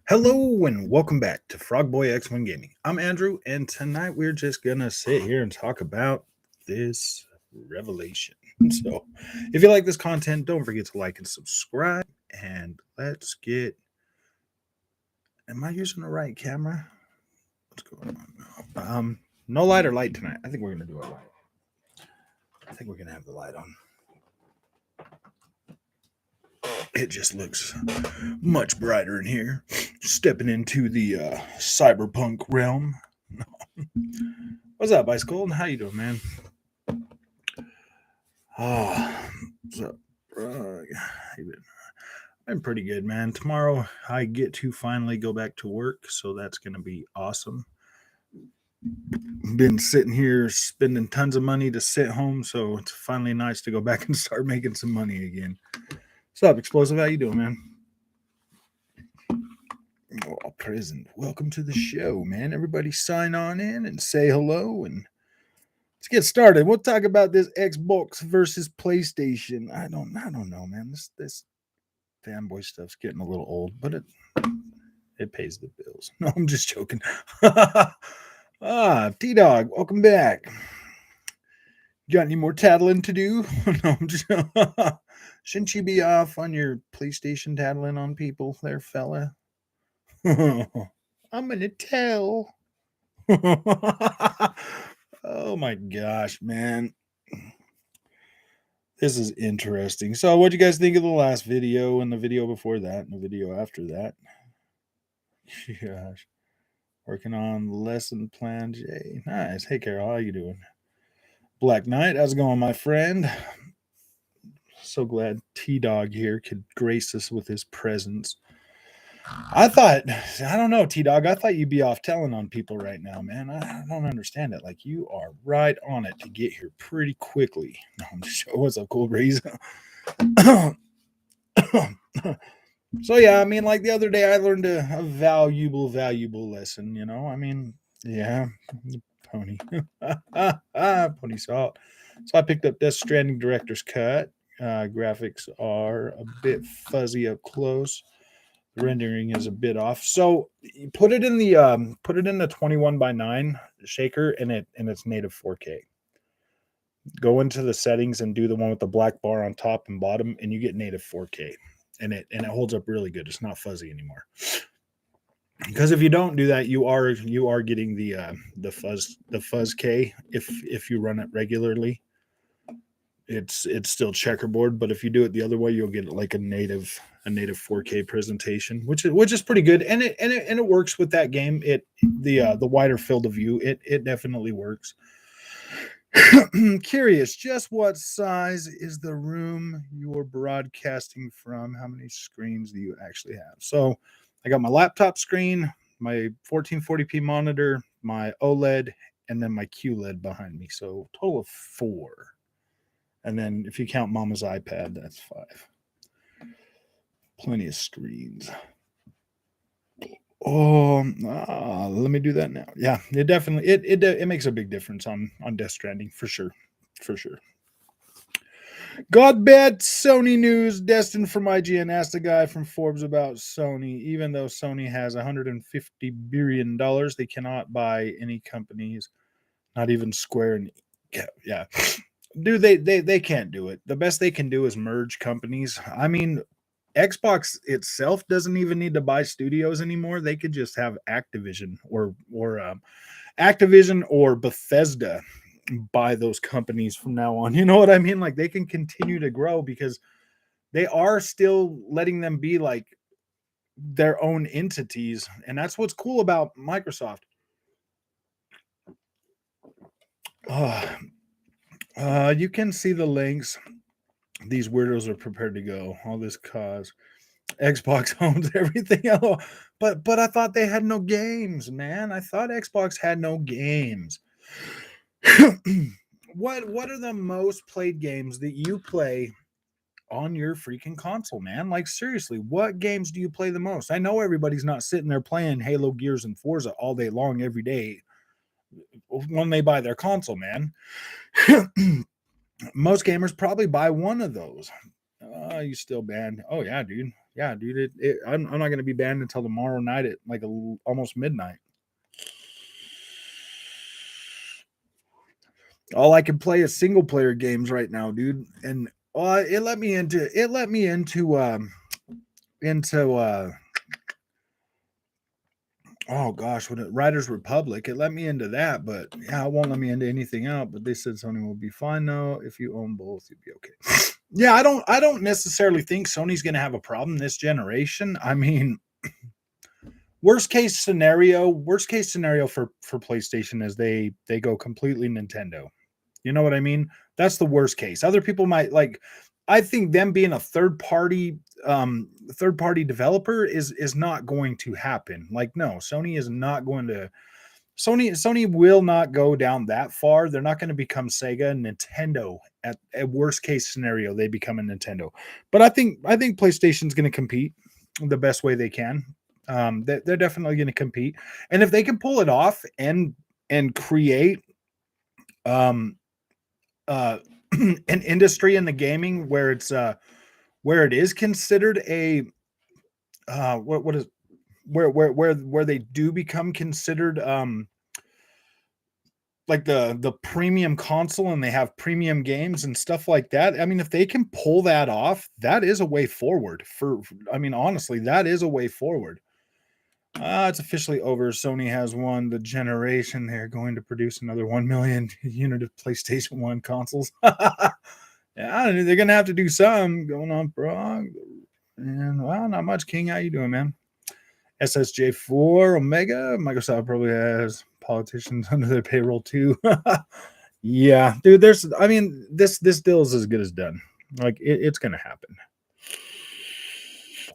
Hello and welcome back to Frogboy X1 Gaming. I'm Andrew, and tonight we're just gonna sit here and talk about this revelation. So, if you like this content, don't forget to like and subscribe. And let's get. Am I using the right camera? What's going on now? No light or light tonight. I think we're gonna do a light. I think we're gonna have the light on. It just looks much brighter in here. Stepping into the cyberpunk realm. What's up, Bicycle? How you doing, man? What's up? I'm pretty good, man. Tomorrow I get to finally go back to work, so that's going to be awesome. Been sitting here spending tons of money to sit home, so it's finally nice to go back and start making some money again. What's up, Explosive? How you doing, man? Oh, present. Welcome to the show, man. Everybody sign on in and say hello, and let's get started. We'll talk about this Xbox versus PlayStation. I don't know, man. This fanboy stuff's getting a little old, but it pays the bills. No, I'm just joking. T-Dog, welcome back. Got any more tattling to do? No, I'm just shouldn't you be off on your PlayStation tattling on people there, fella? I'm gonna tell. Oh my gosh, man. This is interesting. So, what'd you guys think of the last video and the video before that and the video after that? Gosh. Working on lesson plan J. Nice. Hey, Carol, how you doing? Black Knight, how's it going, my friend? So glad T-Dog here could grace us with his presence. I don't know, T-Dog. I thought you'd be off telling on people right now, man. I don't understand it. Like, you are right on it to get here pretty quickly. No, I'm just what's up, Cool Breeze? So, yeah, I mean, like the other day, I learned a valuable lesson, you know? I mean, yeah, pony. Pony salt. So I picked up Death Stranding Director's Cut. Graphics are a bit fuzzy up close. The rendering is a bit off. So you put it in the 21:9 shaker, and it's native 4K. Go into the settings and do the one with the black bar on top and bottom, and you get native 4K, and it holds up really good. It's not fuzzy anymore. Because if you don't do that, you are getting the fuzz K if you run it regularly. It's still checkerboard, but if you do it the other way, you'll get like a native 4K presentation, which is pretty good, and it works with that game. The wider field of view, it definitely works. Curious, just what size is the room you're broadcasting from? How many screens do you actually have? So I got my laptop screen, my 1440p monitor, my OLED, and then my QLED behind me. So total of 4. And then if you count Mama's iPad, that's 5. Plenty of screens. Let me do that now. Yeah, it definitely it makes a big difference on Death Stranding for sure. God bad Sony news destined from IGN asked a guy from Forbes about Sony. Even though Sony has $150 billion, they cannot buy any companies, not even Square. And yeah, dude, they can't do it. The best they can do is merge companies. I mean, Xbox itself doesn't even need to buy studios anymore. They could just have Activision or Activision or Bethesda buy those companies from now on. You know what I mean? Like, they can continue to grow because they are still letting them be like their own entities, and that's what's cool about Microsoft. You can see the links. These weirdos are prepared to go. All this cause Xbox owns everything else. But I thought they had no games, man. I thought Xbox had no games. What are the most played games that you play on your freaking console, man? Like, seriously, what games do you play the most? I know everybody's not sitting there playing Halo, Gears, and Forza all day long every day when they buy their console, man. Most gamers probably buy one of those. You still banned. Oh, yeah, dude. Yeah, dude. I'm not gonna be banned until tomorrow night at like almost midnight. All I can play is single player games right now, dude. And it let me into oh gosh, what Riders Republic. It let me into that, but yeah, it won't let me into anything else. But they said Sony will be fine though. If you own both, you'd be okay. Yeah, I don't necessarily think Sony's gonna have a problem this generation. I mean, worst case scenario for PlayStation is they go completely Nintendo. You know what I mean? That's the worst case. Other people might like. I think them being a third party developer is not going to happen. Like, no, Sony is not going to. Sony will not go down that far. They're not going to become Sega and Nintendo. At worst case scenario, they become a Nintendo. But I think PlayStation's going to compete the best way they can. They're definitely going to compete, and if they can pull it off and create um an industry in the gaming where it is considered a what is where they do become considered like the premium console and they have premium games and stuff like that. I mean, if they can pull that off, that is a way forward I mean, honestly, that is a way forward. It's officially over. Sony has won the generation. They're going to produce another 1 million unit of PlayStation 1 consoles. Yeah, they're gonna have to do some going on, bro. And well, not much. King, how you doing, man? SSJ4 Omega. Microsoft probably has politicians under their payroll too. Yeah, dude. I mean, this deal is as good as done. Like it's gonna happen. I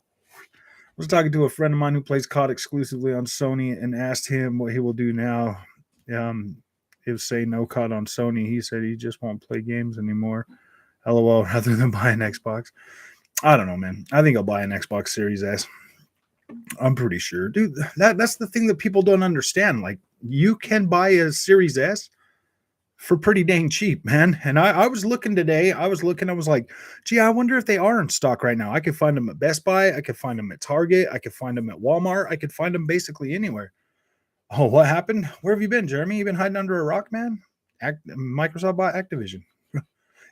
was talking to a friend of mine who plays COD exclusively on Sony and asked him what he will do now. Um, if say no COD on Sony, he said he just won't play games anymore. LOL, rather than buy an Xbox. I don't know, man. I think I'll buy an Xbox Series S. I'm pretty sure, dude. That's the thing that people don't understand. Like, you can buy a Series S for pretty dang cheap, man. And I was looking today. I was like, gee, I wonder if they are in stock right now. I could find them at Best Buy. I could find them at Target. I could find them at Walmart. I could find them basically anywhere. Oh, what happened? Where have you been, Jeremy? You been hiding under a rock, man? Microsoft bought Activision.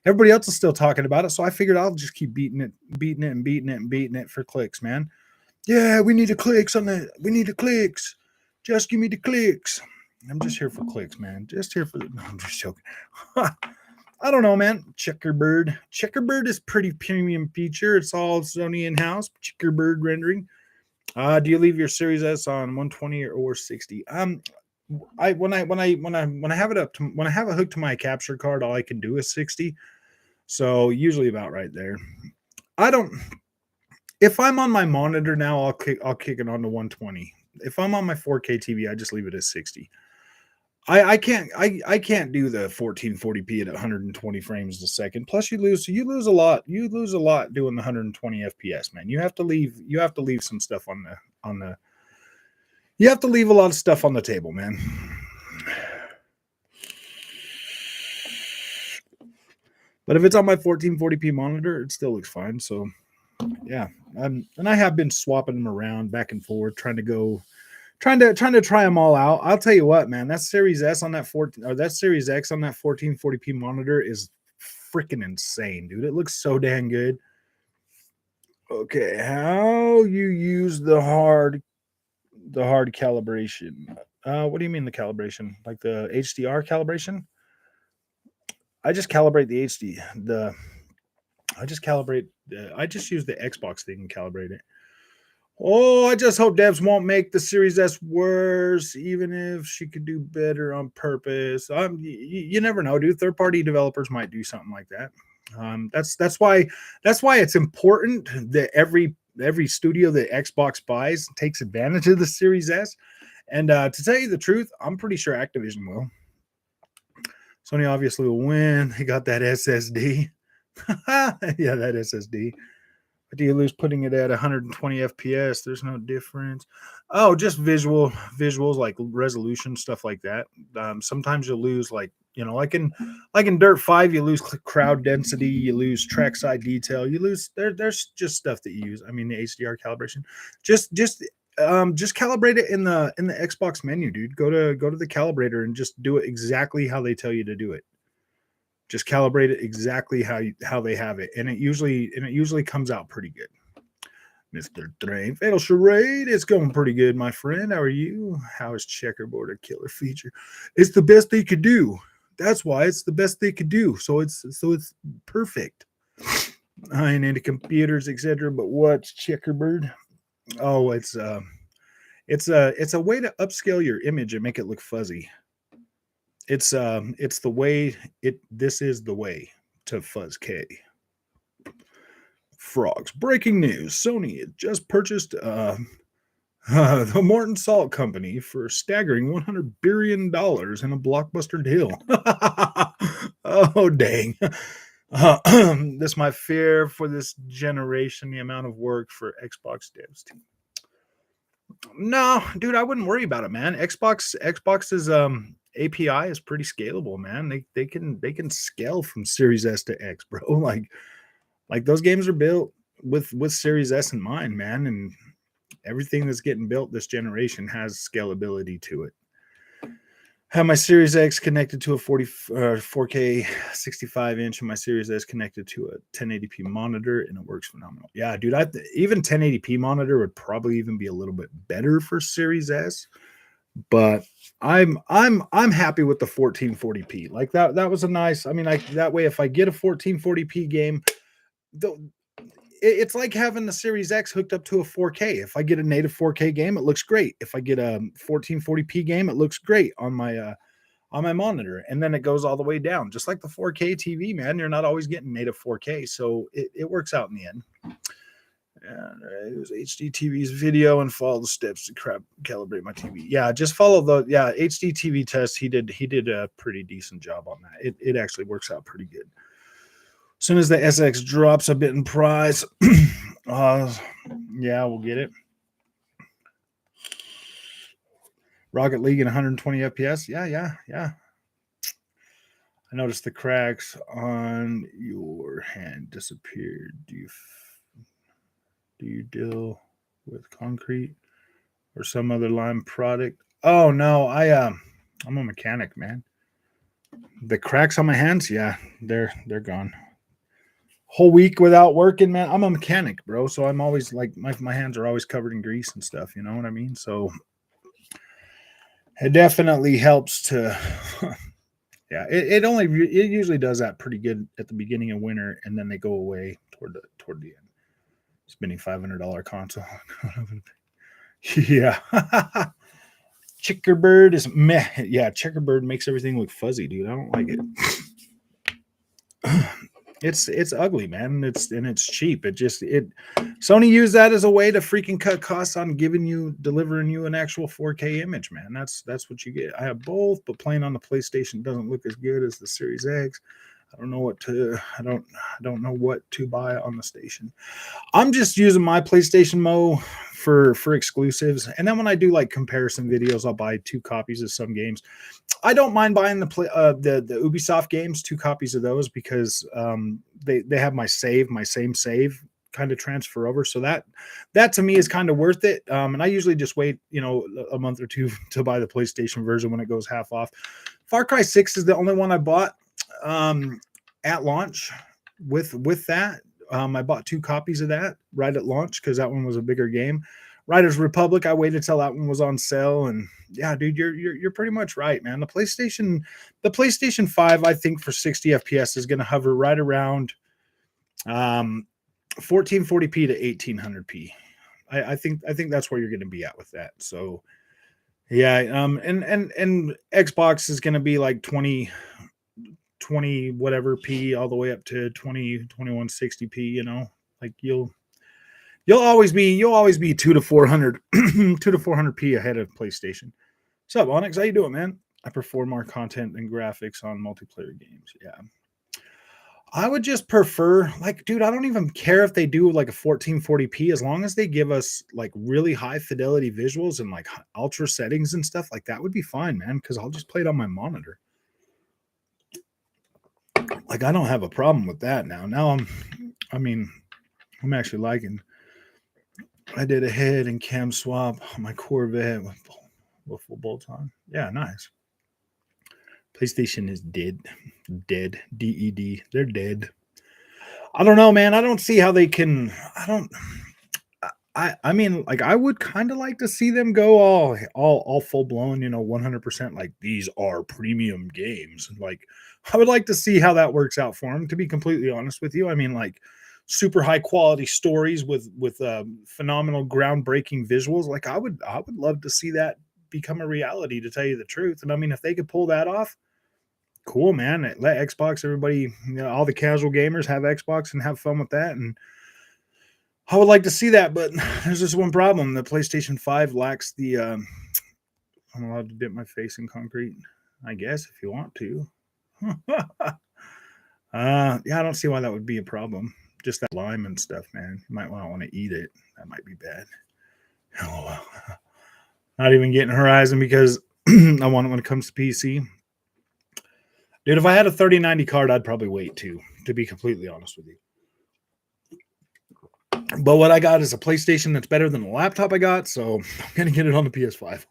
Everybody else is still talking about it, so I figured I'll just keep beating it and beating it for clicks, man. Yeah, we need the clicks on the. We need the clicks. Just give me the clicks. I'm just here for clicks, man. Just here for. No, I'm just joking. I don't know, man. Checkerbird. Checkerbird is pretty premium feature. It's all Sony in house. Checkerbird rendering. Do you leave your Series S on 120 or 60? When I have it up to when I have it hooked to my capture card, all I can do is 60. So usually about right there. I don't. If I'm on my monitor now, I'll kick it on to 120. If I'm on my 4K TV, I just leave it at 60. I can't do the 1440p at 120 frames a second. Plus you lose a lot. You lose a lot doing the 120 FPS, man. You have to leave some stuff on the you have to leave a lot of stuff on the table, man. But if it's on my 1440p monitor, it still looks fine. So yeah, and I have been swapping them around back and forth, trying to try them all out. I'll tell you what, man, that Series S on that 14 or that Series X on that 1440p monitor is freaking insane, dude. It looks so dang good. Okay, how you use the hard calibration? What do you mean the calibration? Like the HDR calibration? I just calibrate the HD. I just calibrate. I just use the Xbox thing and calibrate it. Oh, I just hope devs won't make the Series S worse, even if she could do better on purpose. You never know, dude. Third-party developers might do something like that. That's why it's important that every studio that Xbox buys takes advantage of the Series S. And to tell you the truth, I'm pretty sure Activision will. Sony obviously will win. They got that SSD. Yeah, that SSD. But do you lose putting it at 120 FPS? There's no difference. Oh, just visuals like resolution, stuff like that. Sometimes you'll lose like You know, like in Dirt 5, you lose crowd density, you lose trackside detail, you lose there's just stuff that you use. I mean, the HDR calibration. Just calibrate it in the Xbox menu, dude. Go to the calibrator and just do it exactly how they tell you to do it. Just calibrate it exactly how they have it, and it usually comes out pretty good. Mr. Train Fatal Charade, it's going pretty good, my friend. How are you? How is Checkerboard a killer feature? It's the best they could do. That's why it's the best they could do. So it's perfect. I ain't into computers, etc. But what's Checkerbird? Oh, it's a way to upscale your image and make it look fuzzy. It's the way it this is the way to fuzz K. Frogs. Breaking news. Sony had just purchased the Morton Salt Company for a staggering $100 billion in a blockbuster deal. Oh, dang. This my fear for this generation, the amount of work for Xbox devs team. No, dude, I wouldn't worry about it, man. Xbox's API is pretty scalable, man. They can scale from Series S to X, bro. Like those games are built with Series S in mind, man, and everything that's getting built this generation has scalability to it. Have my Series X connected to a 4K 65 inch, and my Series S connected to a 1080p monitor, and it works phenomenal. Yeah, dude, even 1080p monitor would probably even be a little bit better for Series S, but I'm happy with the 1440p. Like that was a nice. I mean, like that way, if I get a 1440p game, it's like having the Series X hooked up to a 4K. If I get a native 4K game, it looks great. If I get a 1440p game, it looks great on my monitor, and then it goes all the way down, just like the 4K TV. Man, you're not always getting native 4K, so it works out in the end. It was HD TV's video and follow the steps to calibrate my TV. Yeah, just follow the HD TV test. He did a pretty decent job on that. It actually works out pretty good. As soon as the SX drops a bit in price, yeah, we'll get it. Rocket League in 120 FPS. Yeah. I noticed the cracks on your hand disappeared. Do you deal with concrete or some other lime product? Oh no, I'm a mechanic, man. The cracks on my hands, yeah, they're gone. Whole week without working, man. I'm a mechanic, bro. So I'm always like my hands are always covered in grease and stuff. You know what I mean? So it definitely helps to. Yeah, it usually does that pretty good at the beginning of winter, and then they go away toward the end. Spending $500 console. Yeah. Checkerbird is meh. Yeah, Checkerbird makes everything look fuzzy, dude. I don't like it. It's ugly, man. It's cheap. Sony used that as a way to freaking cut costs on delivering you an actual 4K image, man. That's what you get. I have both, but playing on the PlayStation doesn't look as good as the Series X. I don't know what to buy on the station. I'm just using my PlayStation Mo for exclusives, and then when I do like comparison videos, I'll buy 2 copies of some games. I don't mind buying the Ubisoft games, 2 copies of those, because they have my same save kind of transfer over. So that to me is kind of worth it. And I usually just wait, a month or 2 to buy the PlayStation version when it goes half off. Far Cry 6 is the only one I bought at launch with that. I bought 2 copies of that right at launch because that one was a bigger game. Riders Republic, I waited till that one was on sale, and yeah, dude, you're pretty much right, man. The PlayStation 5, I think for 60 FPS is going to hover right around 1440p to 1800p. I think that's where you're going to be at with that. So yeah, and Xbox is going to be like 20 whatever p all the way up to 2160p. Like you'll always be 2 to 400 2 to 400p ahead of PlayStation. What's up, Onyx? How you doing, man? I prefer more content and graphics on multiplayer games. Yeah, I would just prefer, like, dude, I don't even care if they do like a 1440p, as long as they give us like really high fidelity visuals and like ultra settings and stuff like that would be fine, man, because I'll just play it on my monitor. Like, I don't have a problem with that now. I mean, I'm actually liking. I did a head and cam swap on my Corvette with full bolt on. Yeah, nice. PlayStation is dead. Dead. DED. They're dead. I don't know, man. I don't see how they can. I don't. I mean, like, I would kind of like to see them go all full blown, 100%. Like, these are premium games. Like, I would like to see how that works out for them. To be completely honest with you, I mean, like, super high quality stories with phenomenal, groundbreaking visuals. Like, I would love to see that become a reality. To tell you the truth, and I mean, if they could pull that off, cool, man. Let Xbox, everybody, all the casual gamers have Xbox and have fun with that. And I would like to see that, but there's just one problem. The PlayStation 5 lacks the. I'm allowed to dip my face in concrete, I guess, if you want to. Yeah, I don't see why that would be a problem. Just that lime and stuff, man. You might want to eat it. That might be bad. Oh, not even getting Horizon because I want it when it comes to PC. Dude, if I had a 3090 card, I'd probably wait too, to be completely honest with you. But what I got is a PlayStation that's better than the laptop I got, so I'm going to get it on the PS5.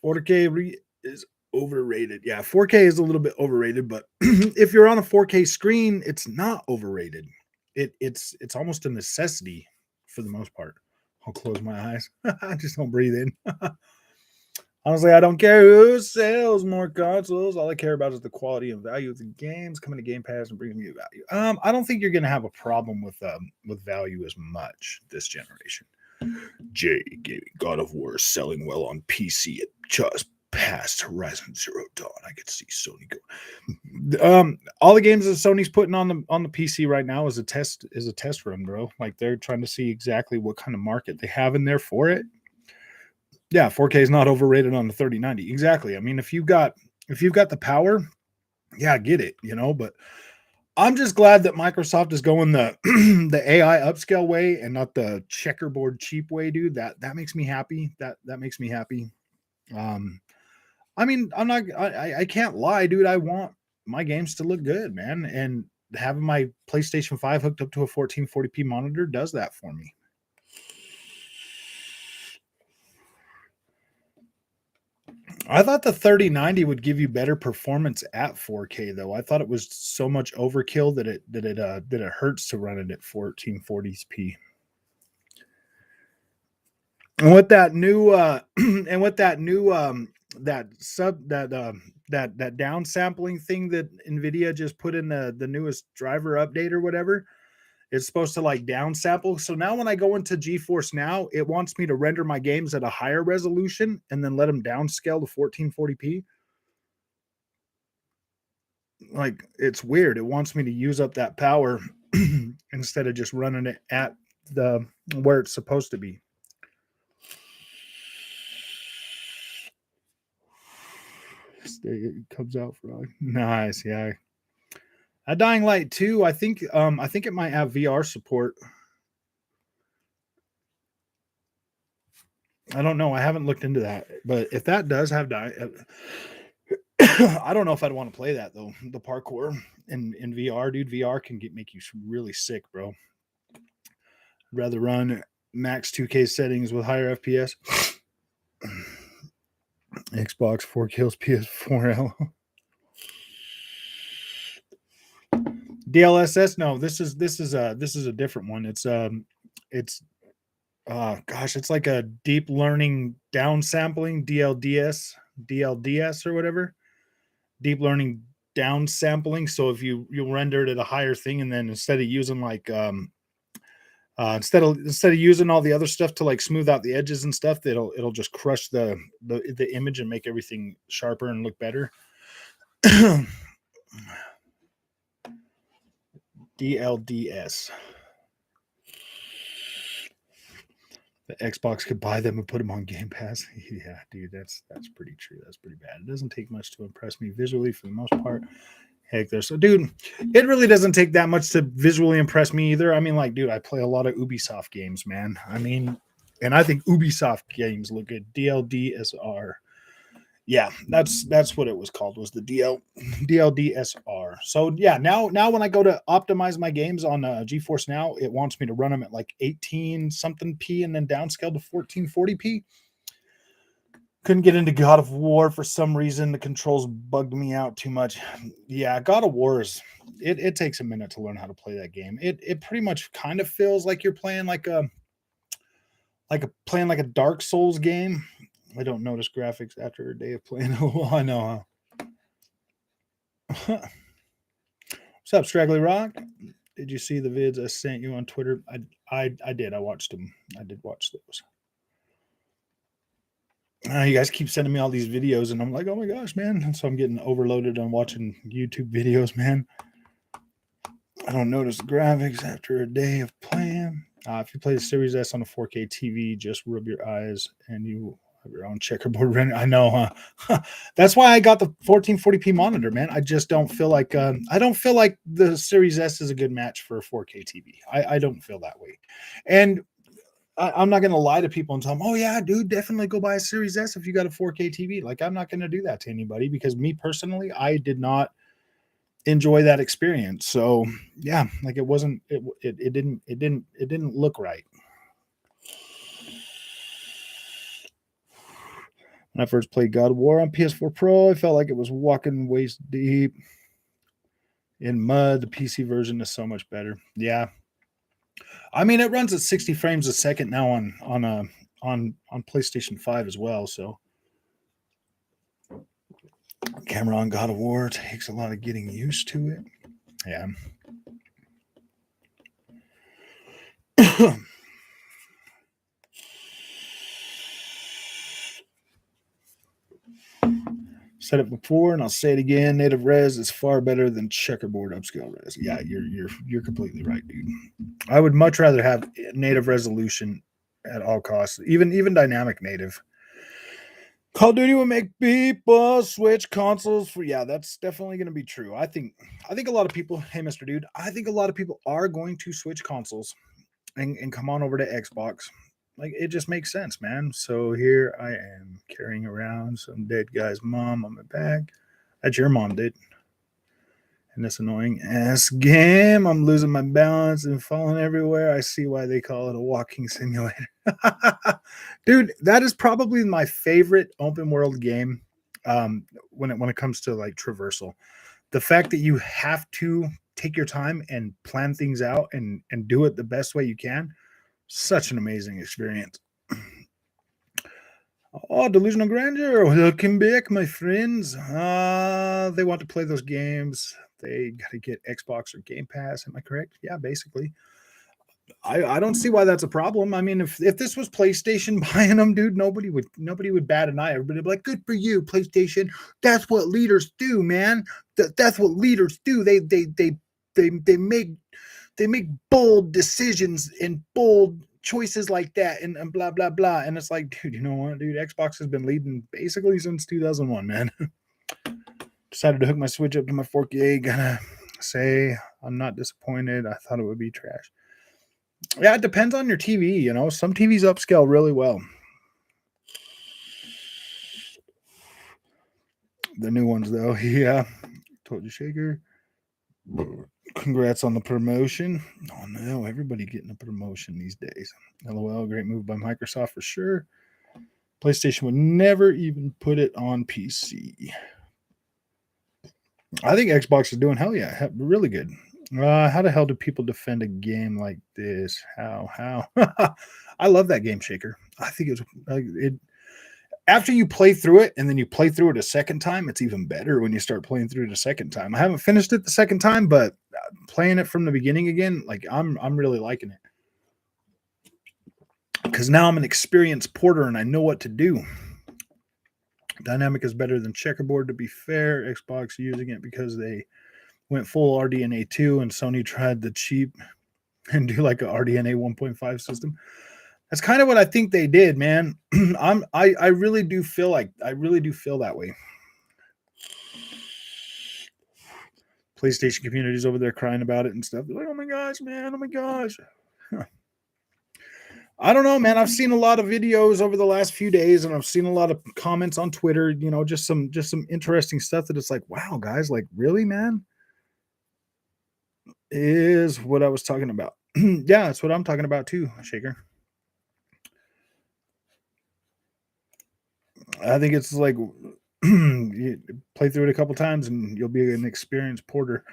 4K is overrated. Yeah, 4K is a little bit overrated, but if you're on a 4K screen, it's not overrated. It's almost a necessity for the most part. I'll close my eyes. I just don't breathe in. Honestly, I don't care who sells more consoles. All I care about is the quality and value of the games coming to Game Pass and bringing me value. I don't think you're going to have a problem with value as much this generation. Jay Gaming God of War selling well on PC. It just passed Horizon Zero Dawn. I could see Sony go. All the games that Sony's putting on the PC right now is a test run, bro. Like, they're trying to see exactly what kind of market they have in there for it. Yeah, 4K is not overrated on the 3090. Exactly. I mean, if you've got the power, yeah, get it, but I'm just glad that Microsoft is going the the AI upscale way and not the checkerboard cheap way, dude. That makes me happy. That makes me happy. I mean, I can't lie, dude. I want my games to look good, man. And having my PlayStation 5 hooked up to a 1440p monitor does that for me. I thought the 3090 would give you better performance at 4K though. I thought it was so much overkill that it hurts to run it at 1440p. And with that new that down sampling thing that Nvidia just put in the newest driver update or whatever, it's supposed to like down sample. So now when I go into GeForce Now, it wants me to render my games at a higher resolution and then let them downscale to 1440p. Like, it's weird. It wants me to use up that power instead of just running it at the where it's supposed to be. It comes out frog. Nice, yeah. A Dying Light 2, I think it might have VR support. I don't know. I haven't looked into that, but if that does have I don't know if I'd want to play that though. The parkour in VR, dude. VR can make you really sick, bro. I'd rather run max 2K settings with higher FPS. Xbox 4 kills, PS4L. DLSS? No, this is a different one. It's it's like a deep learning downsampling, DLDS or whatever. Deep learning downsampling. So if you'll render it at a higher thing, and then instead of using like instead of using all the other stuff to like smooth out the edges and stuff, it'll just crush the image and make everything sharper and look better. DLDS. The Xbox could buy them and put them on Game Pass. Yeah, dude, that's pretty true. That's pretty bad. It doesn't take much to impress me visually for the most part. Heck, there's so, dude, it really doesn't take that much to visually impress me either. I mean, like, dude, I play a lot of Ubisoft games, man. I mean, and I think Ubisoft games look good. DLDSR. Yeah, that's what it was called, was the DLDSR. So yeah, now when I go to optimize my games on GeForce Now, it wants me to run them at like 18 something p and then downscale to 1440p. Couldn't get into God of War for some reason. The controls bugged me out too much. Yeah, God of War is it takes a minute to learn how to play that game. It pretty much kind of feels like you're playing like a Dark Souls game. I don't notice graphics after a day of playing. Oh, I know, huh? What's up, Straggly Rock? Did you see the vids I sent you on Twitter? I did. I watched them. I did watch those. You guys keep sending me all these videos, and I'm like, oh my gosh, man! So I'm getting overloaded on watching YouTube videos, man. I don't notice the graphics after a day of playing. If you play the Series S on a 4K TV, just rub your eyes and you have your own checkerboard render. I know, huh? That's why I got the 1440p monitor, man. I just don't feel like the Series S is a good match for a 4K TV. I don't feel that way, and I'm not going to lie to people and tell them, oh yeah, dude, definitely go buy a Series S if you got a 4K TV. Like, I'm not going to do that to anybody, because me personally, I did not enjoy that experience. So yeah, like it didn't look right. When I first played God of War on PS4 Pro, I felt like it was walking waist deep in mud. The PC version is so much better. Yeah, I mean, it runs at 60 frames a second now on PlayStation 5 as well. So camera on God of War takes a lot of getting used to it. Yeah. Said it before and I'll say it again. Native res is far better than checkerboard upscale res. Yeah, you're completely right, dude. I would much rather have native resolution at all costs, even dynamic native. Call of Duty will make people switch consoles for, yeah, that's definitely going to be true. I think a lot of people, hey Mr. Dude, I think a lot of people are going to switch consoles and come on over to Xbox. Like, it just makes sense, man. So here I am carrying around some dead guy's mom on my back. That's your mom, dude. In this annoying ass game, I'm losing my balance and falling everywhere. I see why they call it a walking simulator. Dude, that is probably my favorite open world game, when it comes to like traversal. The fact that you have to take your time and plan things out and do it the best way you can, such an amazing experience. Oh, Delusional Grandeur, welcome back, my friends. They want to play those games. They got to get Xbox or Game Pass. Am I correct? Yeah, basically. I don't see why that's a problem. I mean, if this was PlayStation buying them, dude, nobody would bat an eye. Everybody would be like, "Good for you, PlayStation. That's what leaders do, man. That's what leaders do. They make bold decisions and bold choices like that, and blah blah blah." And it's like, dude, you know what, dude? Xbox has been leading basically since 2001, man. Decided to hook my Switch up to my 4K. Gonna say I'm not disappointed. I thought it would be trash. Yeah, it depends on your TV. Some TVs upscale really well. The new ones, though, yeah. Told you, Shaker. Congrats on the promotion. Oh no, everybody getting a promotion these days. LOL, great move by Microsoft for sure. PlayStation would never even put it on PC. I think Xbox is doing hell yeah, really good. How the hell do people defend a game like this? How? I love that game, Shaker. I think it. After you play through it and then you play through it a second time, it's even better when you start playing through it a second time. I haven't finished it the second time, but playing it from the beginning again, like I'm really liking it. Because now I'm an experienced porter and I know what to do. Dynamic is better than checkerboard, to be fair. Xbox using it because they went full RDNA 2 and Sony tried the cheap and do like a RDNA 1.5 system. That's kind of what I think they did, man. I really do feel that way. PlayStation community's over there crying about it and stuff. They're like, oh my gosh, man, oh my gosh. I don't know, man. I've seen a lot of videos over the last few days, and I've seen a lot of comments on Twitter. You know, just some interesting stuff that it's like, wow, guys, like really, man, is what I was talking about. Yeah, that's what I'm talking about too, Shaker. I think it's like you play through it a couple times and you'll be an experienced porter.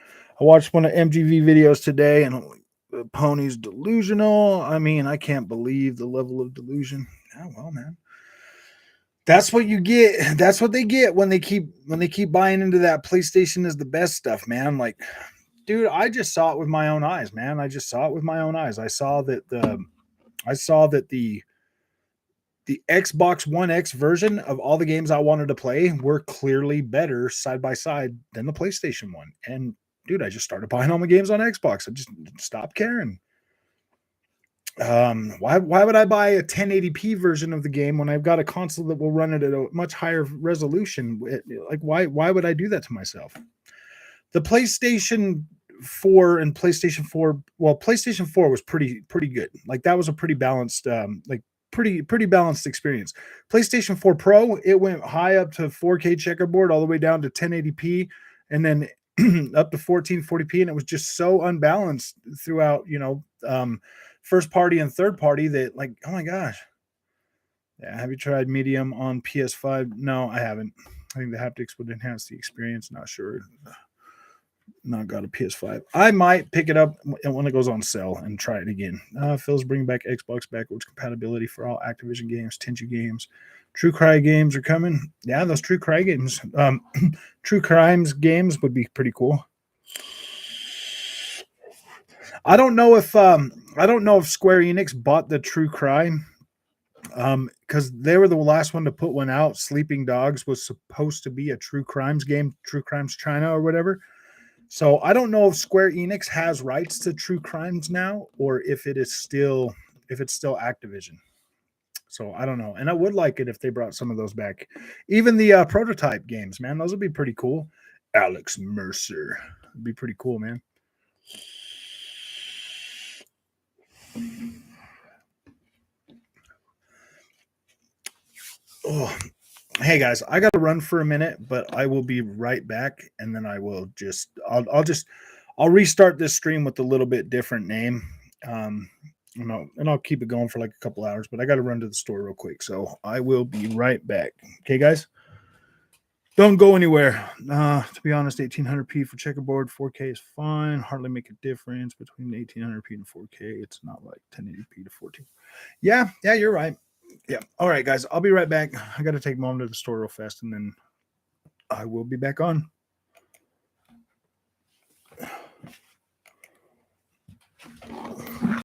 I watched one of MGV videos today, and I'm like, the pony's delusional. I mean, I can't believe the level of delusion. Yeah, well, man. That's what you get. That's what they get when they keep buying into that PlayStation is the best stuff, man. Like, dude, I just saw it with my own eyes, man. I just saw it with my own eyes. I saw that the Xbox One X version of all the games I wanted to play were clearly better side by side than the PlayStation one. And dude, I just started buying all my games on Xbox. I just stopped caring. Why would I buy a 1080p version of the game when I've got a console that will run it at a much higher resolution? Like why would I do that to myself? The PlayStation 4 and PlayStation 4, well, PlayStation 4 was pretty good. Like that was a pretty balanced like pretty balanced experience. PlayStation 4 Pro, it went high up to 4K checkerboard all the way down to 1080p and then up to 1440p, and it was just so unbalanced throughout, first party and third party that like, oh my gosh. Yeah, have you tried medium on PS5? No, I haven't. I think the haptics would enhance the experience. Not sure. Not got a PS5. I might pick it up when it goes on sale and try it again. Phil's bringing back Xbox backwards compatibility for all Activision games, Tenchu games. True Cry games are coming. Yeah, those True Cry games. True Crimes games would be pretty cool. I don't know if Square Enix bought the True Crime because they were the last one to put one out. Sleeping Dogs was supposed to be a True Crimes game, True Crimes China or whatever. So I don't know if Square Enix has rights to True Crimes now, or if it's still Activision. So I don't know, and I would like it if they brought some of those back. Even the prototype games, man, those would be pretty cool. Alex Mercer would be pretty cool, man. Oh, hey guys, I got to run for a minute, but I will be right back, and then I'll restart this stream with a little bit different name. Um, and I'll keep it going for like a couple hours, but I got to run to the store real quick, so I will be right back. Okay, guys, don't go anywhere. To be honest, 1800p for checkerboard, 4K is fine. Hardly make a difference between 1800p and 4K. It's not like 1080p to 14. Yeah, you're right. Yeah. All right, guys. I'll be right back. I got to take mom to the store real fast, and then I will be back on.